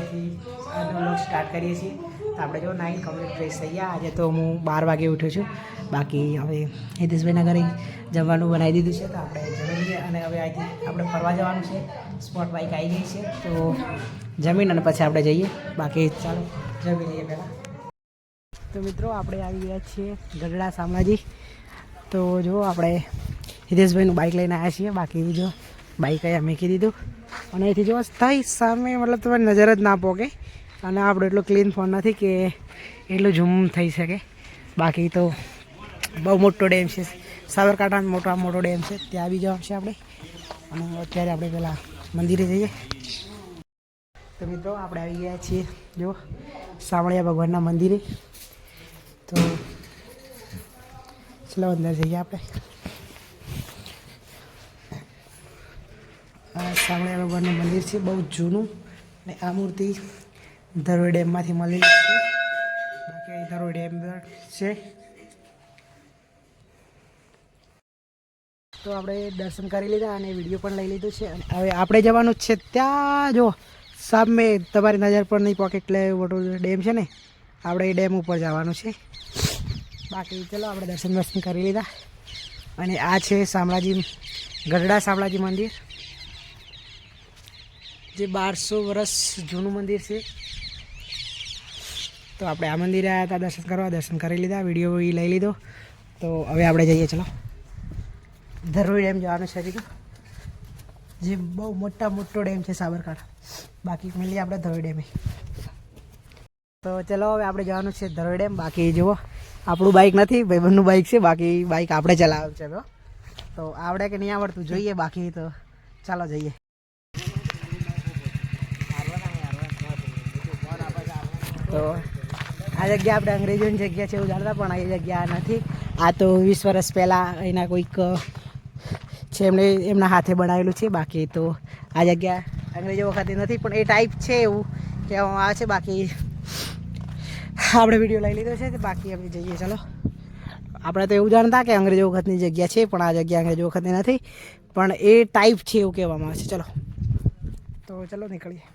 અહીંયાથી આજનો vlog start કરીએ છીએ. તો આપણે જો 9 કમ્પ્લીટ ફ્રેશ થઈ ગયા. આજે તો હું 12 વાગે ઉઠ્યો છું. બાકી હવે હિતેશભાઈના ઘરે જમવાનું બનાવી દીધું છે. તો આપણે જમી લઈએ અને હવે અહીંથી આપણે ફરવા જવાનું છે. સ્પોટ બાઇક આવી ગઈ છે, તો જમીન અને પછી આપણે જઈએ. બાકી ચાલો જમી લઈએ પહેલાં. તો મિત્રો આપણે આવી ગયા છીએ ગઢડા શામળાજી. તો જો આપણે હિતેશભાઈનું બાઇક લઈને આવ્યા છીએ. બાકી જો બાઇક અહીંયા મૂકી દીધું અને અહીંથી જો થઈ સામે મતલબ તમારી નજર જ ના પોકે. અને આપણો એટલો ક્લીન ફોન નથી કે એટલું ઝૂમ થઈ શકે. બાકી તો બહુ મોટો ડેમ છે, સાબરકાંઠામાં મોટો ડેમ છે, ત્યાં બી જવાનું છે આપણે. અને અત્યારે આપણે પહેલાં મંદિરે જઈએ. તો મિત્રો આપણે આવી ગયા છીએ જો શામળિયા ભગવાનના મંદિરે. તો ચલો અંદર જઈએ આપણે. આ શામળિયા ભગવાનનું મંદિર છે, બહુ જૂનું. અને આ મૂર્તિ ધરોઈ ડેમમાંથી મળી છે. બાકી અહીં ધરોઈ ડેમ છે. તો આપણે દર્શન કરી લીધા અને વિડીયો પણ લઈ લીધો છે. અને હવે આપણે જવાનું જ છે ત્યાં જો સામે તમારી નજર પર નહીં પોકે એટલે મોટો ડેમ છે ને, આપણે એ ડેમ ઉપર જવાનું છે. બાકી ચલો આપણે દર્શન કરી લીધા. અને આ છે શામળાજી, ગઢડા શામળાજી મંદિર, જે 1200 વર્ષ જૂનું મંદિર છે. તો આપણે આ મંદિરે આવ્યા હતા દર્શન કરવા, દર્શન કરી લીધા, વિડીયો લઈ લીધો. તો હવે આપણે જઈએ. ચલો ધરોઈ ડેમ જવાનું છે હજી, જે બહુ મોટો ડેમ છે સાબરકાંઠા. બાકી મળીએ આપણે ધરોઈ ડેમે. તો ચલો હવે આપણે જવાનું છે ધરોઈ ડેમ. બાકી જુઓ આપણું બાઇક નથી, ભાઈબંધનું બાઇક છે. બાકી બાઇક આપણે ચલાવ્યું છે. તો આવડે કે નહીં આવડતું જોઈએ. બાકી તો ચાલો જઈએ. તો આ જગ્યા આપણે અંગ્રેજોની જગ્યા છે એવું જાણતા, પણ આ જગ્યા નથી. આ તો 20 વર્ષ પહેલાં અહીંના કોઈક છે, એમના હાથે બનાવેલું છે. બાકી તો આ જગ્યા અંગ્રેજો વખતે નથી, પણ એ ટાઈપ છે એવું કહેવામાં આવે છે. બાકી આપણે વિડીયો લઈ લીધો છે. બાકી અમે જઈએ. ચલો આપણે તો એવું જાણતા કે અંગ્રેજો વખતની જગ્યા છે, પણ આ જગ્યા અંગ્રેજો વખતની નથી, પણ એ ટાઈપ છે એવું કહેવામાં આવે છે. ચલો તો ચલો નીકળીએ.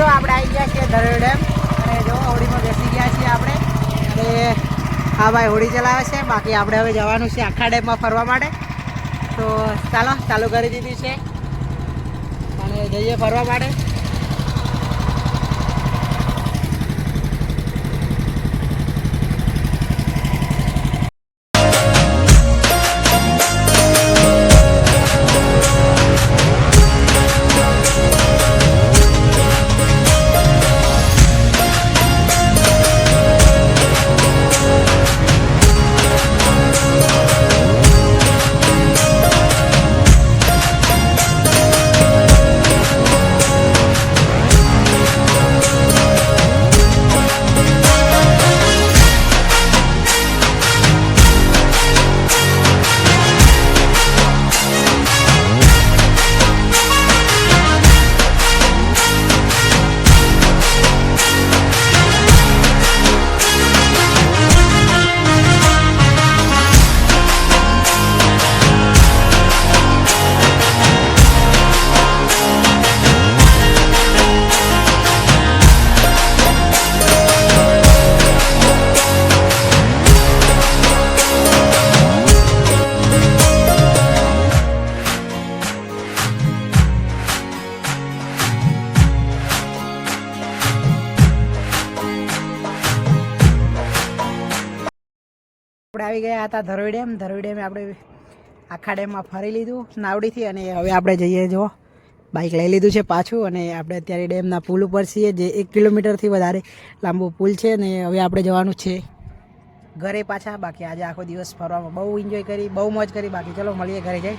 આપણે આવી ગયા છીએ ધરોઈ ડેમ. અને જો હોડીમાં બેસી ગયા છીએ આપણે. અને હા ભાઈ હોડી ચલાવે છે. બાકી આપણે હવે જવાનું છે આખા ડેમમાં ફરવા માટે. તો ચાલો ચાલુ કરી દીધી છે અને જઈએ ફરવા માટે. આપણે આવી ગયા હતા ધરોઈ ડેમ. ધરોઈ ડેમે આપણે આખા ડેમમાં ફરી લીધું નાવડીથી. અને હવે આપણે જઈએ. જો બાઇક લઈ લીધું છે પાછું. અને આપણે અત્યારે ડેમના પુલ ઉપર છીએ, જે 1 કિલોમીટરથી વધારે લાંબો પુલ છે. અને હવે આપણે જવાનું છે ઘરે પાછા. બાકી આજે આખો દિવસ ફરવામાં બહુ એન્જોય કરી, બહુ મોજ કરી. બાકી ચલો મળીએ ઘરે જઈ.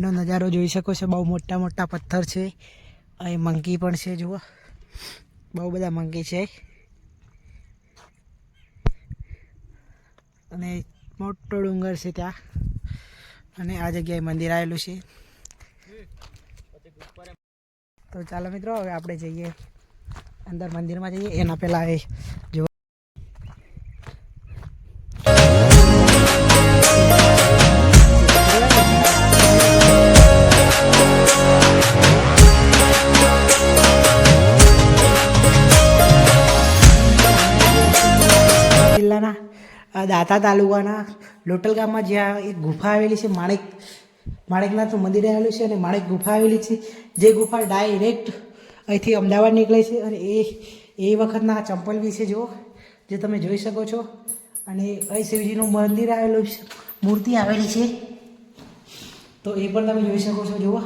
અહીંનો નજારો જોઈ શકો છો. બહુ મોટા મોટા પથ્થર છે. અહીં મંકી પણ છે. જુઓ, બહુ બધા મંકી છે. અને મોટો ડુંગર છે ત્યાં. અને આ જગ્યાએ મંદિર આવેલું છે. તો ચાલો મિત્રો, હવે આપણે જઈએ અંદર મંદિરમાં જઈએ. એના પહેલાં એ જો જિલ્લાના દાતા તાલુકાના લોટલ ગામમાં જ્યાં એક ગુફા આવેલી છે, માણેકનાથનું મંદિર આવેલું છે અને માણેક ગુફા આવેલી છે. જે ગુફા ડાયરેક્ટ અહીંથી અમદાવાદ નીકળે છે. અને એ વખતના ચંપલ બી છે જુઓ, જે તમે જોઈ શકો છો. અને અહીં શિવજીનું મંદિર આવેલું છે, મૂર્તિ આવેલી છે, તો એ પણ તમે જોઈ શકો છો. જુઓ,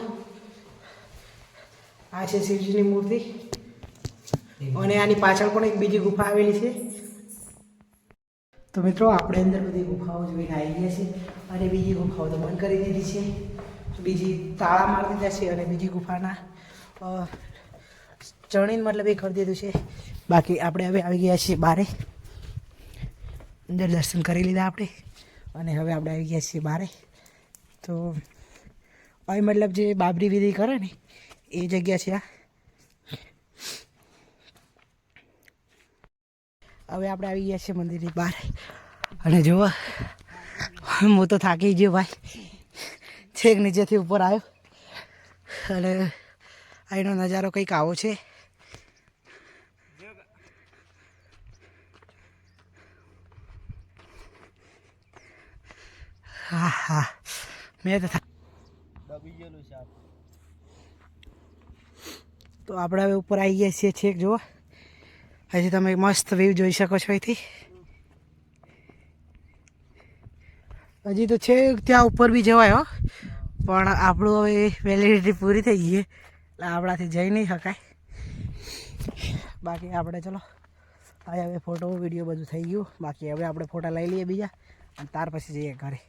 આ છે શિવજીની મૂર્તિ. અને આની પાછળ પણ એક બીજી ગુફા આવેલી છે. તો મિત્રો, આપણે અંદર બધી ગુફાઓ જોઈને આવી ગયા છે. અને બીજી ગુફાઓ તો બંધ કરી દીધી છે, બીજી તાળા મારી દીધા છે. અને બીજી ગુફાના ચણીને મતલબ એ કરી દીધું છે. બાકી આપણે હવે આવી ગયા છીએ બારે. અંદર દર્શન કરી લીધા આપણે, અને હવે આપણે આવી ગયા છીએ બારે. તો અહીં મતલબ જે બાબરી વિધિ કરે ને એ જગ્યા છે આ. હવે આપણે આવી ગયા છીએ મંદિરની બહાર. અને જુઓ, હું તો થાકી ગયો ભાઈ, છેક નીચેથી ઉપર આવ્યો. અને અહીંનો નજારો કંઈક આવો છે. હા હા, મેં તો આપણે હવે ઉપર આવી ગયા છીએ છેક. જુઓ, હજી તમે મસ્ત વ્યૂ જોઈ શકો છો અહીંથી. હજી તો છે ત્યાં ઉપર બી જવાય હો, પણ આપણું હવે વેલિડિટી પૂરી થઈ ગઈ એટલે આપણાથી જઈ નહીં શકાય. બાકી આપણે ચલો હવે ફોટો વિડીયો બધું થઈ ગયું. બાકી હવે આપણે ફોટા લઈ લઈએ બીજા, અને ત્યાર પછી જઈએ ઘરે.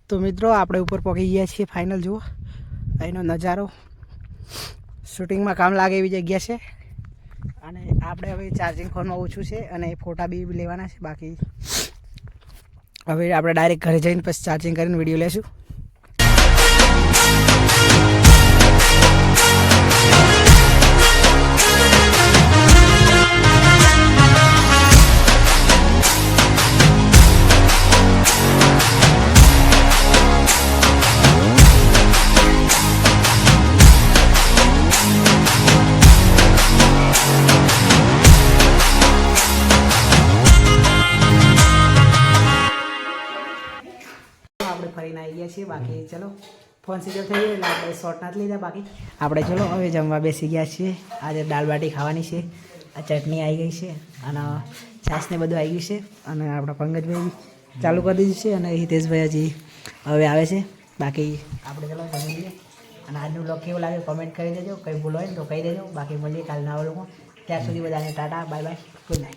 તો મિત્રો, આપણે ઉપર પહોંચી ગયા છીએ ફાઇનલ. જુઓ, અહીંનો નજારો શૂટિંગમાં કામ લાગે એવી જગ્યા છે. અને આપણે હવે ચાર્જિંગ ફોનમાં ઓછું છે, અને ફોટા બી લેવાના છે. બાકી હવે આપણે ડાયરેક્ટ ઘરે જઈને પછી ચાર્જિંગ કરીને વિડીયો લેશું. ફરીને આવી ગયા છીએ. બાકી ચલો ફોન સ્વિચ ઓફ થઈ ગયો એટલે આપણે શોર્ટ ના જ લીધા. બાકી આપણે ચલો હવે જમવા બેસી ગયા છીએ. આજે દાળ બાટી ખાવાની છે. આ ચટણી આવી ગઈ છે, અને છાશ ને બધું આવી ગયું છે. અને આપણા પંકજભાઈ ચાલુ કરી દીધું છે, અને હિતેશભાઈ હજી હવે આવે છે. બાકી આપણે ચલો જમી લઈએ. અને આજનું બ્લોગ કેવું લાગે કોમેન્ટ કરી દેજો. કંઈ ભૂલ હોય ને તો કહી દેજો. બાકી મળીએ કાલના લોકો. ત્યાં સુધી બધાને Tata, bye bye, good night.